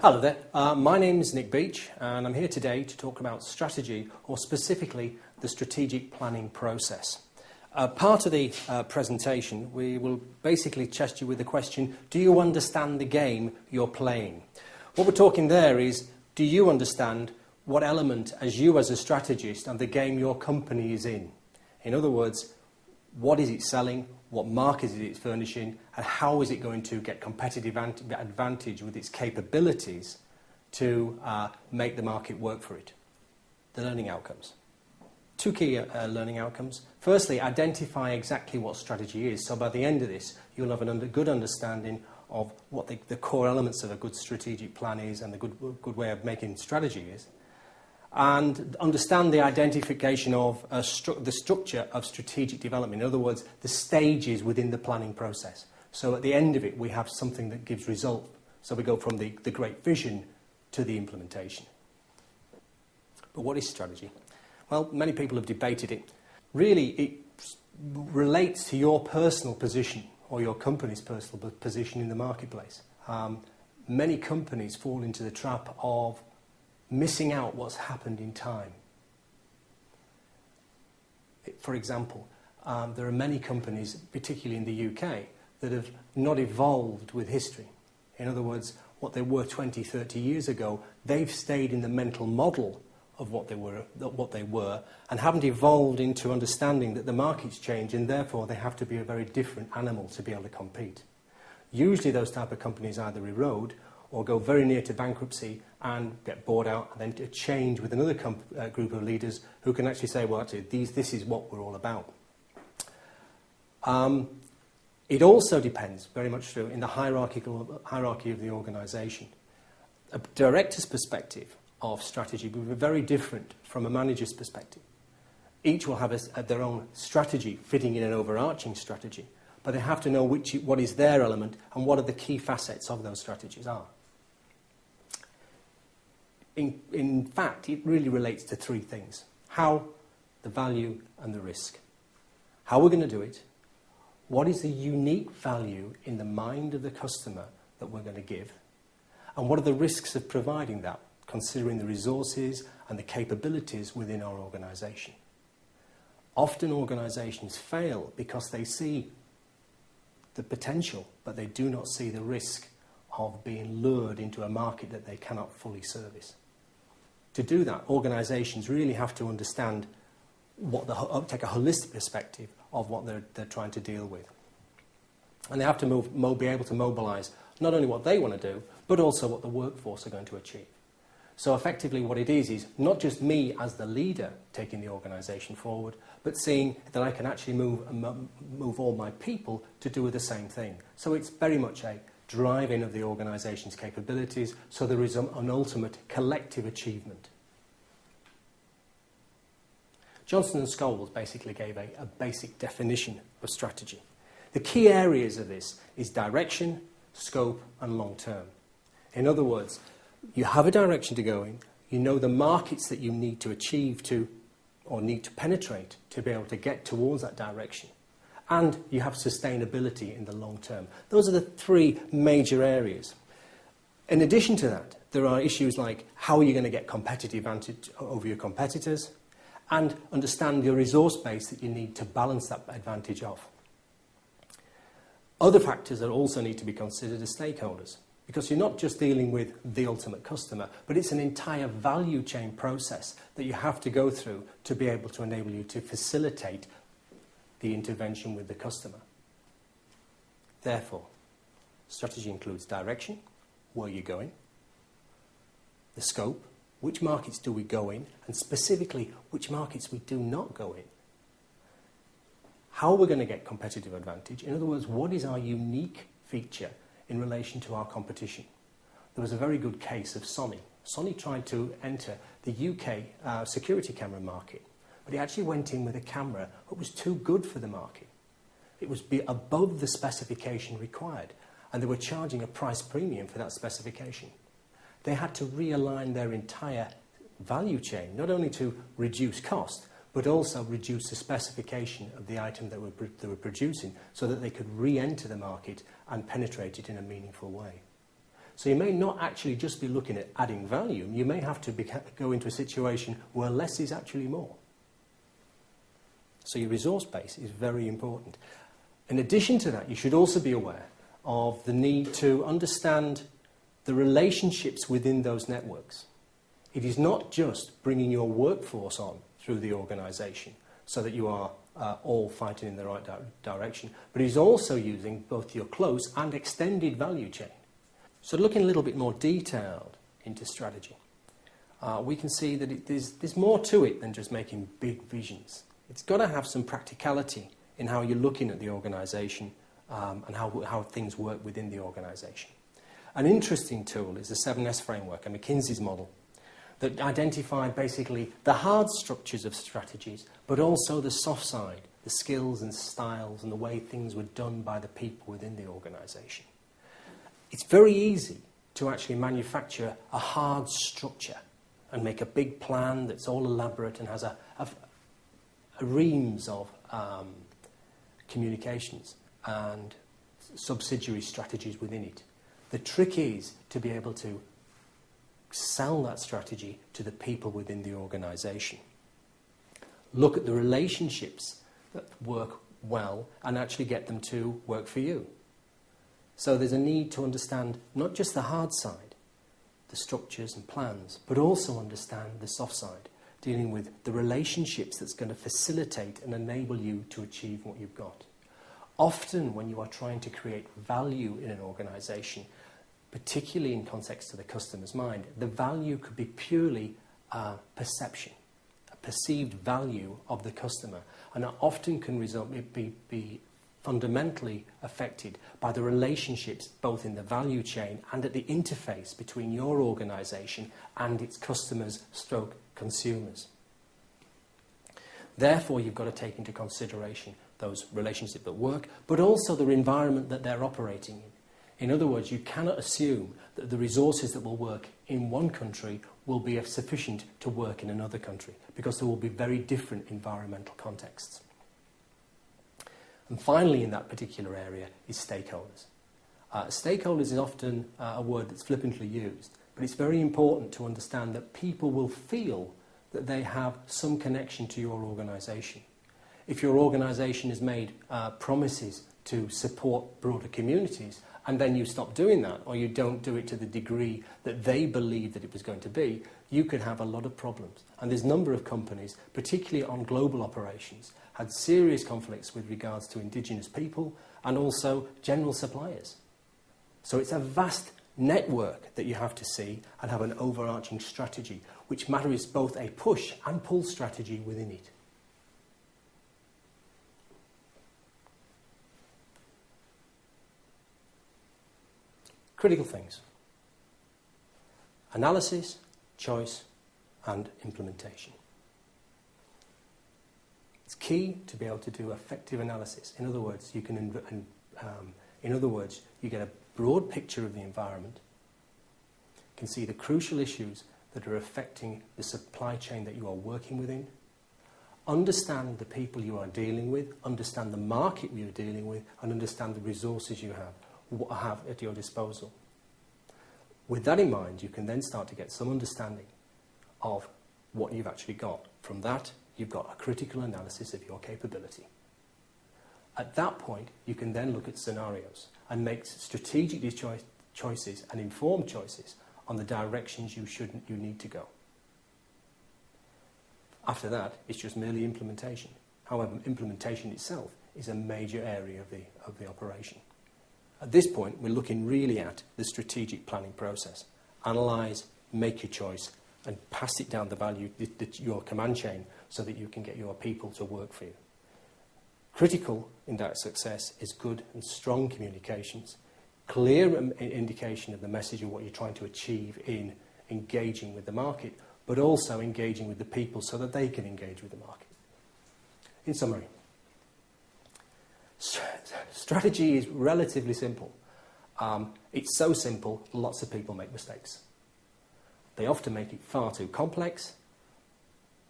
Hello there, my name is Nick Beach and I'm here today to talk about strategy, or specifically the strategic planning process. Part of the presentation we will basically test you with the question, do you understand the game you're playing? What we're talking there is, do you understand what element as a strategist of the game your company is in? In other words, what is it selling, what market is it furnishing, and how is it going to get competitive advantage with its capabilities to make the market work for it? The learning outcomes. Two key learning outcomes. Firstly, identify exactly what strategy is. So by the end of this, you'll have a good understanding of what the core elements of a good strategic plan is and the good way of making strategy is. And understand the identification of the structure of strategic development. In other words, the stages within the planning process. So at the end of it, we have something that gives result. So we go from the great vision to the implementation. But what is strategy? Well, many people have debated it. Really, it relates to your personal position or your company's personal position in the marketplace. Many companies fall into the trap of missing out what's happened in time. For example, there are many companies, particularly in the UK, that have not evolved with history. In other words, what they were 20, 30 years ago, they've stayed in the mental model of what they were, and haven't evolved into understanding that the market's changed and therefore they have to be a very different animal to be able to compete. Usually those type of companies either erode or go very near to bankruptcy and get bought out, and then to change with another group of leaders who can actually say, well, actually, this is what we're all about. It also depends very much through in the hierarchy of the organisation. A director's perspective of strategy will be very different from a manager's perspective. Each will have their own strategy fitting in an overarching strategy, but they have to know what is their element and what are the key facets of those strategies are. In fact, it really relates to three things: how, the value, and the risk. How we're going to do it, what is the unique value in the mind of the customer that we're going to give, and what are the risks of providing that, considering the resources and the capabilities within our organisation. Often organisations fail because they see the potential, but they do not see the risk of being lured into a market that they cannot fully service. To do that, organisations really have to understand take a holistic perspective of what they're trying to deal with. And they have to be able to mobilise not only what they want to do, but also what the workforce are going to achieve. So effectively what it is not just me as the leader taking the organisation forward, but seeing that I can actually move all my people to do the same thing. So it's very much a driving of the organisation's capabilities, so there is an ultimate collective achievement. Johnson and Scholes basically gave a basic definition of strategy. The key areas of this is direction, scope, and long term. In other words, you have a direction to go in, you know the markets that you need to achieve to, or need to penetrate to be able to get towards that direction. And you have sustainability in the long term. Those are the three major areas. In addition to that, there are issues like how are you going to get competitive advantage over your competitors, and understand your resource base that you need to balance that advantage off. Other factors that also need to be considered are stakeholders, because you're not just dealing with the ultimate customer, but it's an entire value chain process that you have to go through to be able to enable you to facilitate the intervention with the customer. Therefore, strategy includes direction, where you're going, the scope, which markets do we go in, and specifically which markets we do not go in. How we're going to get competitive advantage. In other words, what is our unique feature in relation to our competition? There was a very good case of Sony. Sony tried to enter the UK security camera market, but it actually went in with a camera that was too good for the market. It was above the specification required, and they were charging a price premium for that specification. They had to realign their entire value chain, not only to reduce cost, but also reduce the specification of the item that they were producing so that they could re-enter the market and penetrate it in a meaningful way. So you may not actually just be looking at adding value. You may have to go into a situation where less is actually more. So your resource base is very important. In addition to that, you should also be aware of the need to understand the relationships within those networks. It is not just bringing your workforce on through the organisation so that you are all fighting in the right direction, but it is also using both your close and extended value chain. So looking a little bit more detailed into strategy, we can see that there's more to it than just making big visions. It's got to have some practicality in how you're looking at the organisation and how things work within the organisation. An interesting tool is the 7S framework, a McKinsey's model, that identified basically the hard structures of strategies, but also the soft side, the skills and styles and the way things were done by the people within the organisation. It's very easy to actually manufacture a hard structure and make a big plan that's all elaborate and has a reams of communications and subsidiary strategies within it. The trick is to be able to sell that strategy to the people within the organisation. Look at the relationships that work well and actually get them to work for you. So there's a need to understand not just the hard side, the structures and plans, but also understand the soft side, dealing with the relationships that's going to facilitate and enable you to achieve what you've got. Often when you are trying to create value in an organisation, particularly in context to the customer's mind, the value could be purely perception, a perceived value of the customer, and it often can be fundamentally affected by the relationships both in the value chain and at the interface between your organisation and its customers stroke consumers. Therefore, you've got to take into consideration those relationships at work, but also the environment that they're operating in. In other words, you cannot assume that the resources that will work in one country will be sufficient to work in another country, because there will be very different environmental contexts. And finally, in that particular area is stakeholders. Stakeholders is often a word that's flippantly used, but it's very important to understand that people will feel that they have some connection to your organisation. If your organisation has made promises to support broader communities, and then you stop doing that, or you don't do it to the degree that they believed that it was going to be, you could have a lot of problems. And there's a number of companies, particularly on global operations, had serious conflicts with regards to indigenous people and also general suppliers. So it's a vast network that you have to see and have an overarching strategy, which matters both a push and pull strategy within it. Critical things: analysis, choice, and implementation. It's key to be able to do effective analysis. In other words, you get a broad picture of the environment, can see the crucial issues that are affecting the supply chain that you are working within, understand the people you are dealing with, understand the market you're dealing with, and understand the resources you have at your disposal. With that in mind, you can then start to get some understanding of what you've actually got. From that, you've got a critical analysis of your capability. At that point, you can then look at scenarios and make strategic choices and informed choices on the directions you need to go. After that, it's just merely implementation. However, implementation itself is a major area of the operation. At this point, we're looking really at the strategic planning process. Analyse, make your choice, and pass it down the value, your command chain, so that you can get your people to work for you. Critical in that success is good and strong communications, clear indication of the message of what you're trying to achieve in engaging with the market, but also engaging with the people so that they can engage with the market. In summary, strategy is relatively simple. It's so simple, lots of people make mistakes. They often make it far too complex.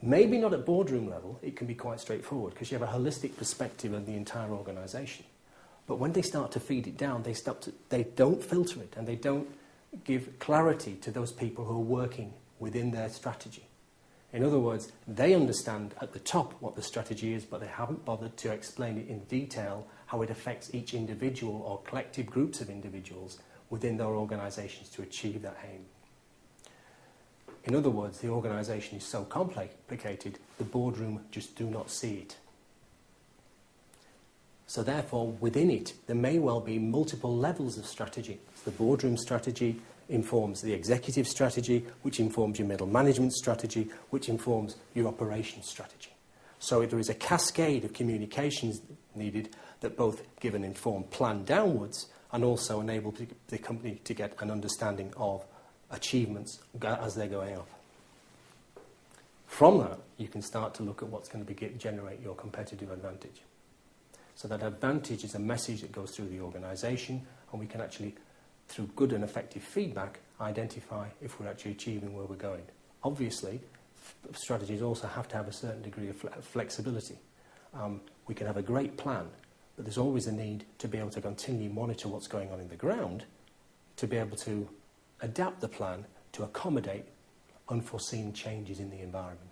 Maybe not at boardroom level, it can be quite straightforward because you have a holistic perspective of the entire organisation. But when they start to feed it down, they don't filter it and they don't give clarity to those people who are working within their strategy. In other words, they understand at the top what the strategy is, but they haven't bothered to explain it in detail how it affects each individual or collective groups of individuals within their organisations to achieve that aim. In other words, the organisation is so complicated, the boardroom just do not see it. So therefore, within it, there may well be multiple levels of strategy. So the boardroom strategy informs the executive strategy, which informs your middle management strategy, which informs your operations strategy. So there is a cascade of communications needed that both give an informed plan downwards and also enable the company to get an understanding of achievements as they're going up. From that, you can start to look at what's going to generate your competitive advantage. So that advantage is a message that goes through the organisation, and we can actually, through good and effective feedback, identify if we're actually achieving where we're going. Obviously, strategies also have to have a certain degree of flexibility. We can have a great plan, but there's always a need to be able to continually monitor what's going on in the ground, to be able to adapt the plan to accommodate unforeseen changes in the environment.